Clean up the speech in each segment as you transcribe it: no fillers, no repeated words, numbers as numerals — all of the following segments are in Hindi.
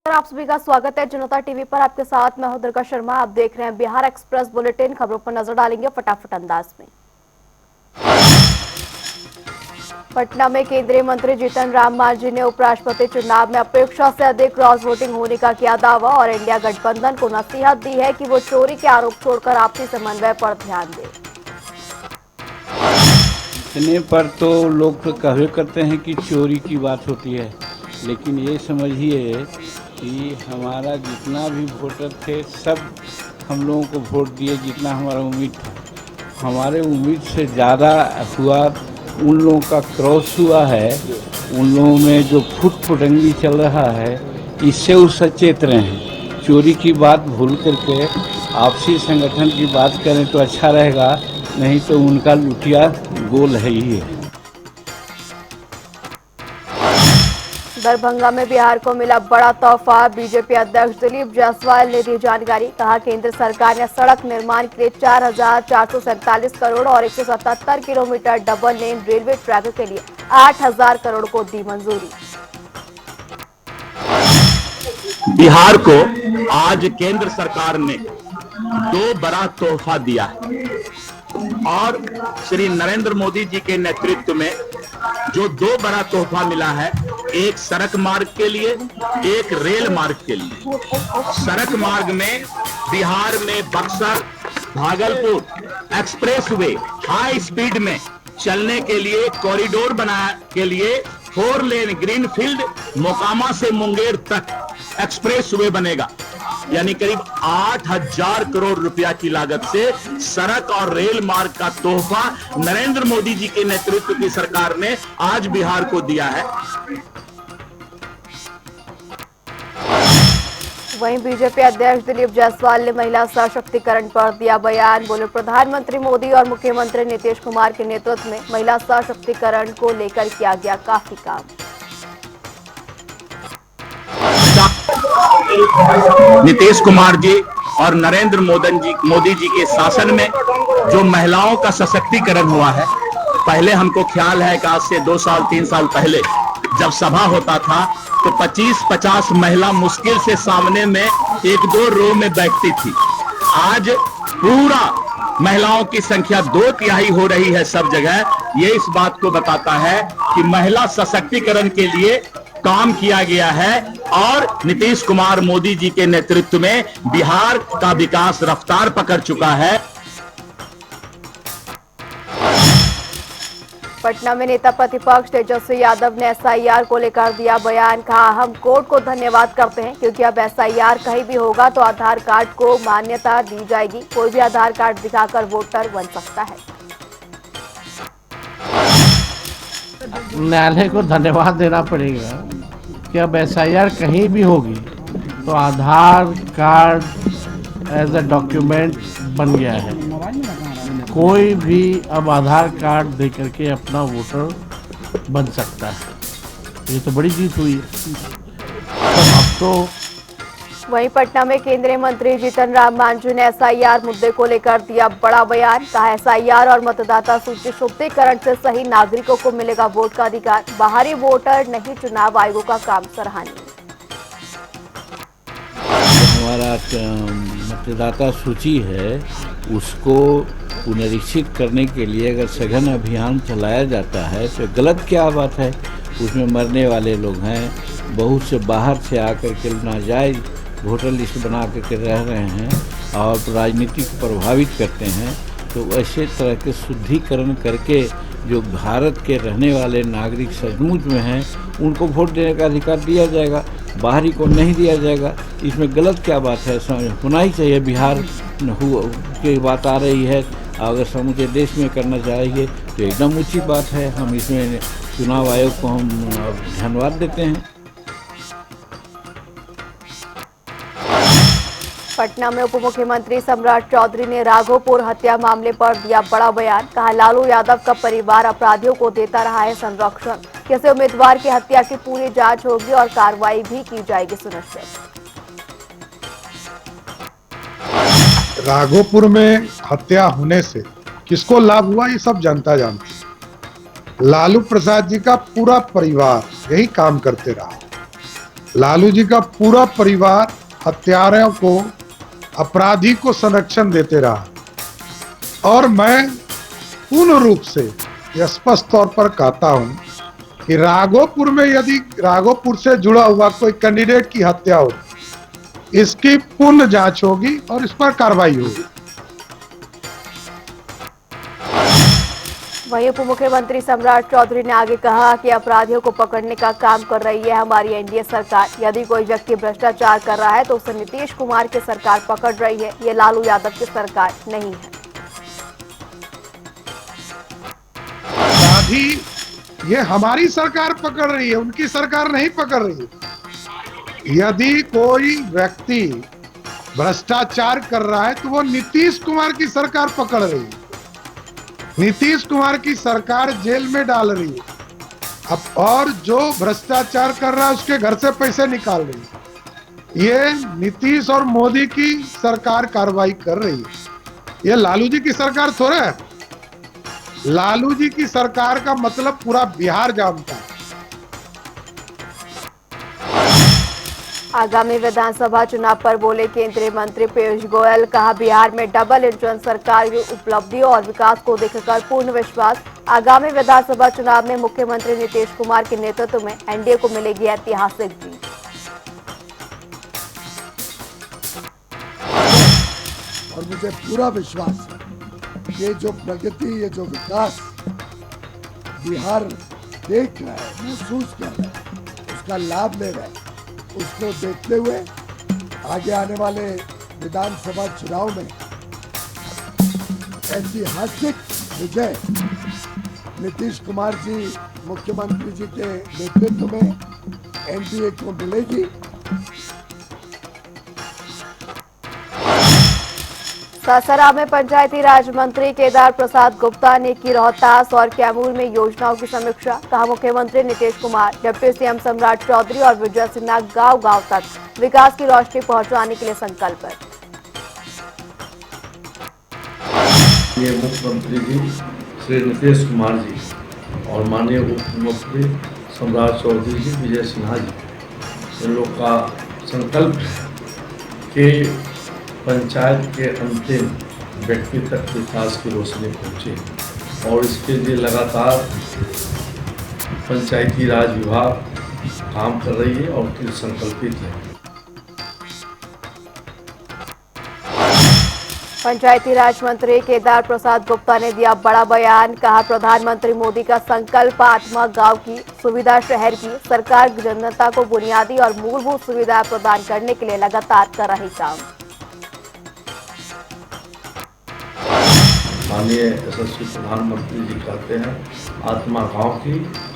आप सभी का स्वागत है जनता टीवी पर। आपके साथ मैं हूं दुर्गा शर्मा। आप देख रहे हैं बिहार एक्सप्रेस बुलेटिन। खबरों पर नजर डालेंगे फटाफट अंदाज में। पटना में केंद्रीय मंत्री जीतन राम मांझी ने उपराष्ट्रपति चुनाव में अपेक्षा से अधिक क्रॉस वोटिंग होने का किया दावा और इंडिया गठबंधन को नसीहत दी है कि वो चोरी के आरोप छोड़कर आपसी समन्वय पर ध्यान दे। इतने पर तो लोग तो कहवे करते हैं कि चोरी की बात होती है, लेकिन ये समझिए कि हमारा जितना भी वोटर थे सब हम लोगों को वोट दिए जितना हमारा उम्मीद था। हमारे उम्मीद से ज़्यादा हुआ, उन लोगों का क्रॉस हुआ है। उन लोगों में जो फुटंगी चल रहा है, इससे वो सचेत रहे हैं। चोरी की बात भूल करके आपसी संगठन की बात करें तो अच्छा रहेगा, नहीं तो उनका लुटिया गोल है ही है। दरभंगा में बिहार को मिला बड़ा तोहफा। बीजेपी अध्यक्ष दिलीप जायसवाल ने दी जानकारी। कहा केंद्र सरकार ने सड़क निर्माण के लिए 4,447 करोड़ और 177 kilometre double lane railway track के लिए 8,000 करोड़ को दी मंजूरी। बिहार को आज केंद्र सरकार ने दो बड़ा तोहफा दिया है और श्री नरेंद्र मोदी जी के नेतृत्व में जो दो बड़ा तोहफा मिला है, एक सड़क मार्ग के लिए, एक रेल मार्ग के लिए। सड़क मार्ग में बिहार में Buxar Bhagalpur expressway high speed में चलने के लिए कॉरिडोर बनाने के लिए 4 लेन ग्रीनफील्ड मोकामा से मुंगेर तक एक्सप्रेसवे बनेगा, यानी करीब 8,000 करोड़ रुपया की लागत से सड़क और रेल मार्ग का तोहफा नरेंद्र मोदी जी के नेतृत्व की सरकार ने आज बिहार को दिया है। वहीं बीजेपी अध्यक्ष दिलीप जायसवाल ने महिला सशक्तिकरण पर दिया बयान। बोले प्रधानमंत्री मोदी और मुख्यमंत्री नीतीश कुमार के नेतृत्व में महिला सशक्तिकरण को लेकर किया गया काफी काम। नीतीश कुमार जी और नरेंद्र मोदी जी के शासन में जो महिलाओं का सशक्तिकरण हुआ है, पहले हमको ख्याल है कि आज से 2 साल 3 साल पहले जब सभा होता था तो 25-50 महिला मुश्किल से सामने में 1-2 रो में बैठती थी। आज पूरा महिलाओं की संख्या 2/3 हो रही है सब जगह। ये इस बात को बताता है कि महिला सशक्तिकरण के लिए काम किया गया है और नीतीश कुमार मोदी जी के नेतृत्व में बिहार का विकास रफ्तार पकड़ चुका है। पटना में नेता प्रतिपक्ष तेजस्वी यादव ने एसआईआर को लेकर दिया बयान। कहा हम कोर्ट को धन्यवाद करते हैं क्योंकि अब एसआईआर कहीं भी होगा तो आधार कार्ड को मान्यता दी जाएगी। कोई भी आधार कार्ड दिखाकर वोटर बन सकता है। न्यायालय को धन्यवाद देना पड़ेगा कि अब एसआईआर कहीं भी होगी तो आधार कार्ड एज अ डॉक्यूमेंट बन गया है। कोई भी अब आधार कार्ड दे करके अपना वोटर बन सकता है। ये तो बड़ी जीत हुई है। अब तो वहीं पटना में केंद्रीय मंत्री जीतन राम मांझी ने एसआईआर मुद्दे को लेकर दिया बड़ा बयान। कहा एसआईआर और मतदाता सूची शुद्धिकरण से सही नागरिकों को मिलेगा वोट का अधिकार। बाहरी वोटर नहीं, चुनाव आयोग का काम सराहनीय। हमारा मतदाता सूची है, उसको पुनरीक्षित करने के लिए अगर सघन अभियान चलाया जाता है तो गलत क्या बात है। उसमें मरने वाले लोग हैं, बहुत से बाहर से आकर के नाजायज वोटर लिस्ट बना करके रह रहे हैं और राजनीति को प्रभावित करते हैं। तो ऐसे तरह के शुद्धिकरण करके जो भारत के रहने वाले नागरिक सचमुच में हैं उनको वोट देने का अधिकार दिया जाएगा, बाहरी को नहीं दिया जाएगा। इसमें गलत क्या बात है? होना ही चाहिए। बिहार की बात आ रही है, अगर समूचे देश में करना चाहिए तो एकदम उचित बात है। हम इसमें चुनाव आयोग को हम धन्यवाद देते हैं। पटना में उप मुख्यमंत्री सम्राट चौधरी ने राघोपुर हत्या मामले पर दिया बड़ा बयान। कहा लालू यादव का परिवार अपराधियों को देता रहा है संरक्षण। किसी उम्मीदवार की हत्या की पूरी जांच होगी और कार्रवाई भी की जाएगी सुनिश्चित। राघोपुर में हत्या होने से किसको लाभ हुआ ये सब जनता जानती है। लालू प्रसाद जी का पूरा परिवार यही काम करते रहा। लालू जी का पूरा परिवार हत्यारों को, अपराधी को संरक्षण देते रहा। और मैं पूर्ण रूप से स्पष्ट तौर पर कहता हूं कि राघोपुर में यदि राघोपुर से जुड़ा हुआ कोई कैंडिडेट की हत्या हो, इसकी पूर्ण जांच होगी और इस पर कार्रवाई होगी। वहीं उप मुख्यमंत्री सम्राट चौधरी ने आगे कहा कि अपराधियों को पकड़ने का काम कर रही है हमारी एनडीए सरकार। यदि कोई व्यक्ति भ्रष्टाचार कर रहा है तो उसे नीतीश कुमार की सरकार पकड़ रही है, ये लालू यादव की सरकार नहीं है। अपराधी ये हमारी सरकार पकड़ रही है, उनकी सरकार नहीं पकड़ रही है। यदि कोई व्यक्ति भ्रष्टाचार कर रहा है तो वो नीतीश कुमार की सरकार पकड़ रही है। नीतीश कुमार की सरकार जेल में डाल रही है अब, और जो भ्रष्टाचार कर रहा है उसके घर से पैसे निकाल रही है। ये नीतीश और मोदी की सरकार कार्रवाई कर रही है। ये लालू जी की सरकार थोड़ा है। लालू जी की सरकार का मतलब पूरा बिहार जानता है। आगामी विधानसभा चुनाव पर बोले केंद्रीय मंत्री पीयूष गोयल। कहा बिहार में डबल इंजन सरकार की उपलब्धियों और विकास को देखकर पूर्ण विश्वास। आगामी विधानसभा चुनाव में मुख्यमंत्री नीतीश कुमार के नेतृत्व में एनडीए को मिलेगी ऐतिहासिक जीत। और मुझे पूरा विश्वास है ये जो प्रगति, ये जो विकास बिहार देख रहा है, महसूस कर रहा है, उसका लाभ ले रहा है, उसको देखते हुए आगे आने वाले विधानसभा चुनाव में ऐतिहासिक विजय नीतीश कुमार जी मुख्यमंत्री जी के नेतृत्व में एनडीए को मिलेगी। सासाराम में पंचायती राज मंत्री केदार प्रसाद गुप्ता ने की रोहतास और कैमूर में योजनाओं की समीक्षा। कहा मुख्यमंत्री नीतीश कुमार, डिप्टी सीएम सम्राट चौधरी और विजय सिन्हा गांव-गांव तक विकास की रोशनी पहुंचाने के लिए संकल्प है। ये मुख्यमंत्री जी श्री नीतीश कुमार जी और माननीय उप मुख्यमंत्री सम्राट चौधरी जी, विजय सिन्हा जी, इन लोग का संकल्प है कि पंचायत के अंतिम व्यक्ति तक विकास की रोशनी पहुँचे और इसके लिए लगातार पंचायती राज विभाग काम कर रही है और कृत संकल्पित है। पंचायती राज मंत्री केदार प्रसाद गुप्ता ने दिया बड़ा बयान। कहा प्रधानमंत्री मोदी का संकल्प आत्मा गांव की, सुविधा शहर की। सरकार जनता को बुनियादी और मूलभूत सुविधाएं प्रदान करने के लिए लगातार कर रही काम। माननीय यशस्वी प्रधानमंत्री जी कहते हैं आत्मा गांव की,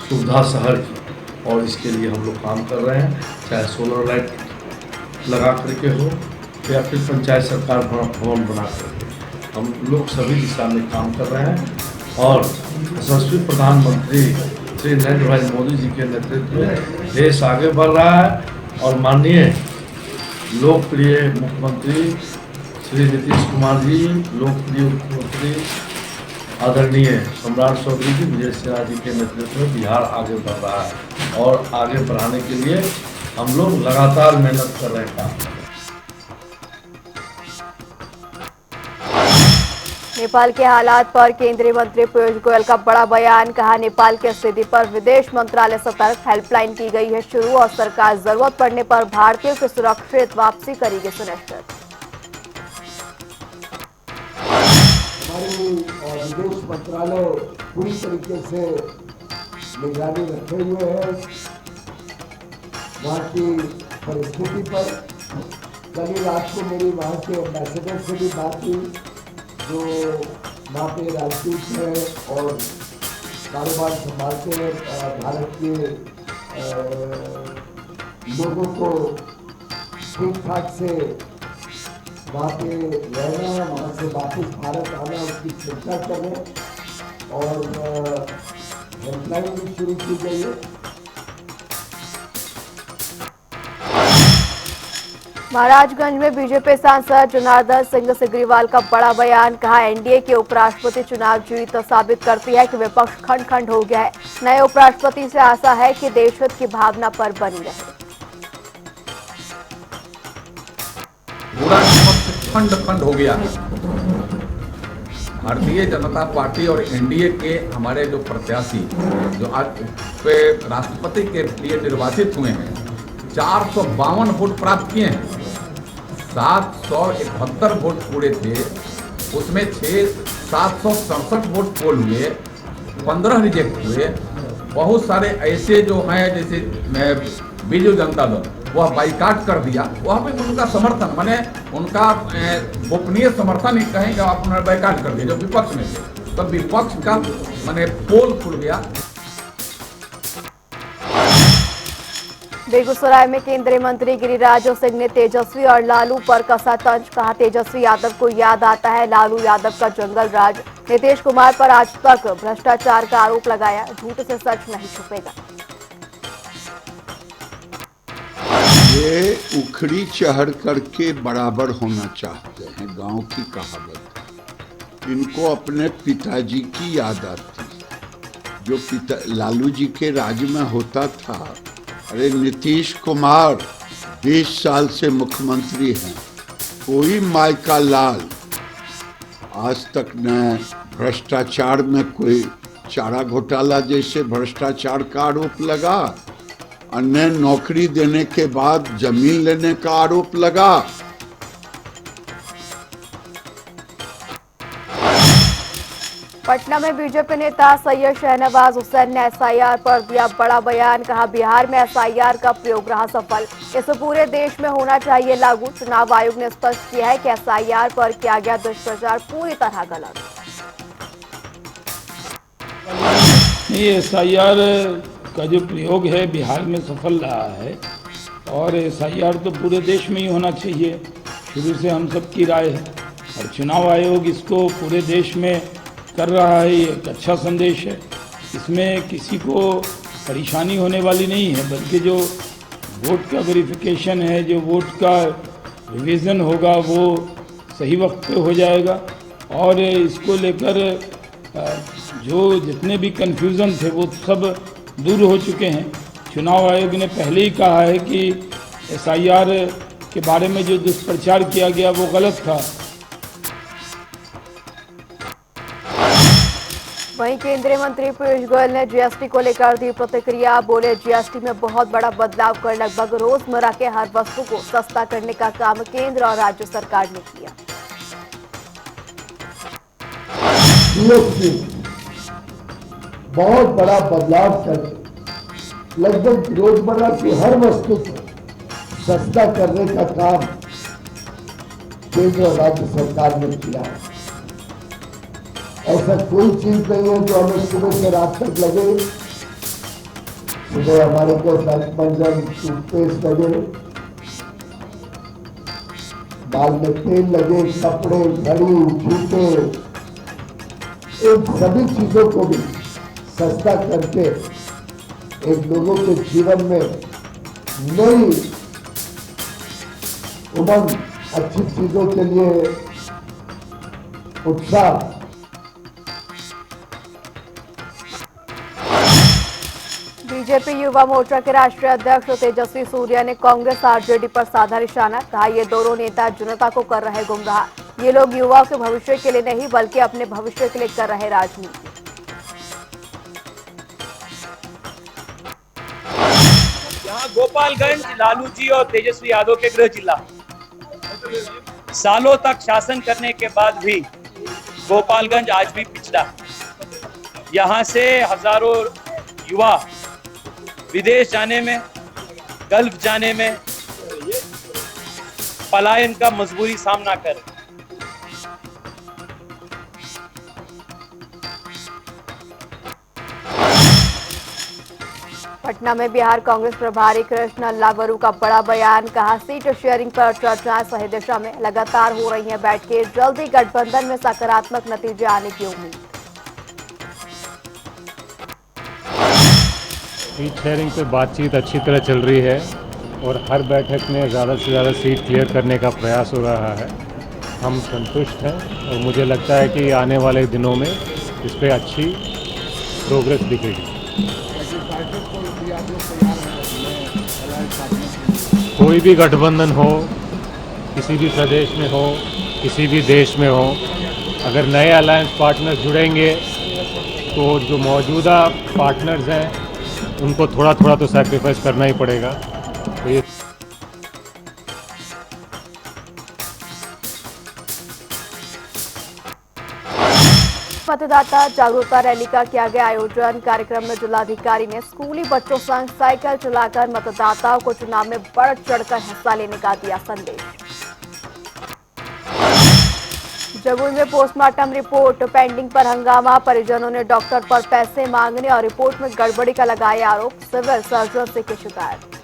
सुविधा शहर की, और इसके लिए हम लोग काम कर रहे हैं, चाहे सोलर लाइट लगा करके हो या फिर पंचायत सरकार भवन बना करके, हम लोग सभी दिशा में काम कर रहे हैं। और यशस्वी प्रधानमंत्री श्री नरेंद्र भाई मोदी जी के नेतृत्व में देश आगे बढ़ रहा है और माननीय लोकप्रिय मुख्यमंत्री श्री नीतीश कुमार जी, लोकप्रिय मुख्यमंत्री आदरणीय सम्राट चौधरी जी, विजय सिन्हा जी के नेतृत्व में बिहार आगे बढ़ रहा है और आगे बढ़ाने के लिए हम लोग लगातार मेहनत कर रहे हैं काम। नेपाल के हालात पर केंद्रीय मंत्री पीयूष गोयल का बड़ा बयान। कहा नेपाल की स्थिति पर विदेश मंत्रालय सतर्क, हेल्पलाइन की गई है शुरू और सरकार जरूरत पड़ने पर भारतीयों की सुरक्षित वापसी करेगी सुनिश्चित। विदेश मंत्रालय पूरी तरीके से निगरानी रखे हुए है वहाँ की परिस्थिति पर। कल रात को मेरी वहाँ के एम्बेसडर से भी बात हुई जो वहाँ पे राजदूत है और कारोबार संभालते हैं भारत के लोगों को ठीक ठाक से वहाँ पे रहना, वहाँ से वापस भारत आना, उसकी चिंता करें और हेल्पलाइन भी शुरू की गई है। महाराजगंज में बीजेपी सांसद जनार्दन सिंह सिग्रीवाल का बड़ा बयान। कहा एनडीए के उपराष्ट्रपति चुनाव जीत साबित करती है कि विपक्ष खंड खंड हो गया है। नए उपराष्ट्रपति से आशा है कि देशहित की भावना पर बनी रहे। फंड हो गया। भारतीय जनता पार्टी और एनडीए के हमारे जो प्रत्याशी जो आज पे राष्ट्रपति के लिए निर्वाचित हुए हैं 452 वोट प्राप्त किए हैं। 771 वोट पूरे थे, उसमें 767 वोट पोल हुए, 15 रिजेक्ट हुए। बहुत सारे ऐसे जो हैं जैसे बीजू जनता दल वह बाइकाट कर दिया, वहाँ पे उनका समर्थन माने उनका गोपनीय समर्थन ही कहेंगे, आप उन्होंने बाइकाट कर दिया जो विपक्ष में थे। तो विपक्ष का माने पोल खुल गया। बेगूसराय में केंद्रीय मंत्री गिरिराज सिंह ने तेजस्वी और लालू पर कसा तंज। कहा, तेजस्वी यादव को याद आता है लालू यादव का जंगल राज। नीतीश कुमार पर आज तक भ्रष्टाचार का आरोप लगाया, झूठ से सच नहीं छुपेगा। ये उखड़ी चढ़ करके बराबर होना चाहते हैं, गांव की कहावत। इनको अपने पिताजी की याद आती, जो लालू जी के राज में होता था। अरे नीतीश कुमार 20 साल से मुख्यमंत्री हैं, कोई माय का लाल आज तक न भ्रष्टाचार में कोई चारा घोटाला जैसे भ्रष्टाचार का आरोप लगा, अन्य नौकरी देने के बाद जमीन लेने का आरोप लगा। पटना में बीजेपी नेता सैयद शहनवाज हुसैन ने एसआईआर पर दिया बड़ा बयान। कहा, बिहार में एसआईआर का प्रयोग रहा सफल, इसे पूरे देश में होना चाहिए लागू। चुनाव आयोग ने स्पष्ट किया है कि एसआईआर पर किया गया दुष्प्रचार पूरी तरह गलत। ये एसआईआर का जो प्रयोग है बिहार में सफल रहा है, और एसआईआर तो पूरे देश में ही होना चाहिए, शुरू से हम सब की राय है। और चुनाव आयोग इसको पूरे देश में कर रहा है, ये एक अच्छा संदेश है। इसमें किसी को परेशानी होने वाली नहीं है, बल्कि जो वोट का वेरिफिकेशन है, जो वोट का रिवीजन होगा वो सही वक्त पे हो जाएगा। और इसको लेकर जो जितने भी कन्फ्यूज़न थे वो सब दूर हो चुके हैं। चुनाव आयोग ने पहले ही कहा है कि एसआईआर के बारे में जो दुष्प्रचार किया गया वो गलत था। वहीं केंद्रीय मंत्री पीयूष गोयल ने जीएसटी को लेकर दी प्रतिक्रिया। बोले, जीएसटी में बहुत बड़ा बदलाव कर लगभग रोजमर्रा के हर वस्तु को सस्ता करने का काम केंद्र और राज्य सरकार ने किया। जीएसटी बहुत बड़ा बदलाव कर लगभग रोजमर्रा की हर वस्तु को सस्ता करने का काम केंद्र और राज्य सरकार ने किया है। ऐसा कोई चीज नहीं है जो हमें सुबह से रात तक लगे। सुबह हमारे को मंजन टूथपेस्ट लगे, बाल में तेल लगे, कपड़े, घड़ी, जूते, इन सभी चीजों को भी सस्ता करके एक लोगों के जीवन में नई उमंग, अच्छी चीजों के लिए उत्साह। बीजेपी युवा मोर्चा के राष्ट्रीय अध्यक्ष तेजस्वी सूर्या ने कांग्रेस आरजेडी पर साधा निशाना। कहा, ये दोनों नेता जनता को कर रहे गुमराह। ये लोग युवाओं के भविष्य के लिए नहीं बल्कि अपने भविष्य के लिए कर रहे राजनीति। यहाँ गोपालगंज लालू जी और तेजस्वी यादव के गृह जिला, सालों तक शासन करने के बाद भी गोपालगंज आज भी पिछड़ा। यहाँ से हजारों युवा विदेश जाने में, गल्फ जाने में, पलायन का मजबूरी सामना कर। पटना में बिहार कांग्रेस प्रभारी कृष्ण अल्लावरू का बड़ा बयान। कहा, सीट शेयरिंग पर चर्चाएं सही दिशा में लगातार हो रही हैं बैठकें, जल्दी गठबंधन में सकारात्मक नतीजे आने की उम्मीद। सीट शेयरिंग पे बातचीत अच्छी तरह चल रही है और हर बैठक में ज़्यादा से ज़्यादा सीट क्लियर करने का प्रयास हो रहा है। हम संतुष्ट हैं और मुझे लगता है कि आने वाले दिनों में इस पर अच्छी प्रोग्रेस दिखेगी। कोई भी गठबंधन हो, किसी भी प्रदेश में हो, किसी भी देश में हो, अगर नए अलायंस पार्टनर्स जुड़ेंगे तो जो मौजूदा पार्टनर्स हैं उनको थोड़ा थोड़ा तो सैक्रिफाइस करना ही पड़ेगा। तो ये मतदाता जागरूकता रैली का किया गया आयोजन। कार्यक्रम में जिलाधिकारी ने स्कूली बच्चों संग साइकिल चलाकर मतदाताओं को चुनाव में बढ़ चढ़कर हिस्सा लेने का दिया संदेश। जमुई में पोस्टमार्टम रिपोर्ट पेंडिंग पर हंगामा। परिजनों ने डॉक्टर पर पैसे मांगने और रिपोर्ट में गड़बड़ी का लगाया आरोप। सिविल सर्जन से की शिकायत।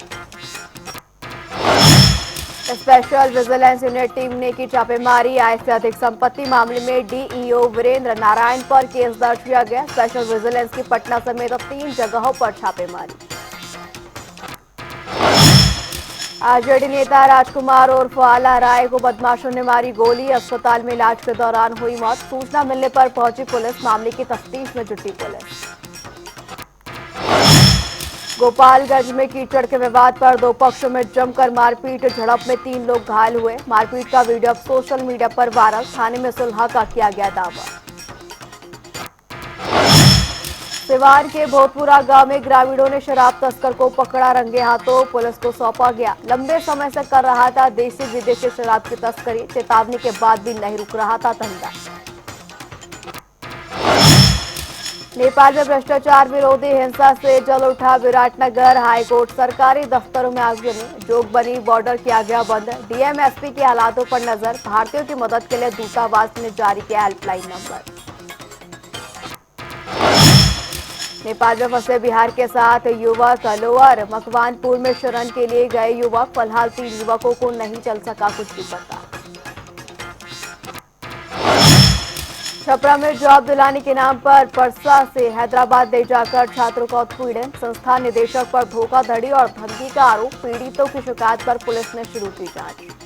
स्पेशल विजिलेंस यूनिट टीम ने की छापेमारी। आय से अधिक संपत्ति मामले में डीईओ वीरेंद्र नारायण पर केस दर्ज किया गया। स्पेशल विजिलेंस की पटना समेत 3 जगहों पर छापेमारी। आरजेडी नेता राजकुमार उर्फ आला राय को बदमाशों ने मारी गोली। अस्पताल में इलाज के दौरान हुई मौत। सूचना मिलने पर पहुंची पुलिस। मामले की तफ्तीश में जुटी पुलिस। गोपालगंज में कीचड़ के विवाद पर 2 पक्षों में जमकर मारपीट। झड़प में 3 लोग घायल हुए। मारपीट का वीडियो अब सोशल मीडिया पर वायरल। थाने में सुलह का किया गया दावा। सिवान के भोतपुरा गांव में ग्रामीणों ने शराब तस्कर को पकड़ा रंगे हाथों। पुलिस को सौंपा गया। लंबे समय से कर रहा था देसी विदेशी शराब की तस्करी। चेतावनी के बाद भी नहीं रुक रहा था धंधा। नेपाल में भ्रष्टाचार विरोधी हिंसा से जल उठा विराटनगर। हाईकोर्ट सरकारी दफ्तरों में आगजनी। जोगबनी बॉर्डर किया गया बंद। डीएम एसपी के हालातों पर नजर। भारतीयों की मदद के लिए दूतावास ने जारी किया हेल्पलाइन नंबर। नेपाल में फंसे बिहार के 7 युवक। लोअर मकवानपुर में शरण के लिए गए युवक। फिलहाल 3 युवकों को नहीं चल सका कुछ भी पता। छपरा में जॉब दिलाने के नाम पर परसा से हैदराबाद ले जाकर छात्रों का उत्पीड़न। संस्थान निदेशक पर धोखाधड़ी और धमकी का आरोप। पीड़ितों की शिकायत पर पुलिस ने शुरू की जांच।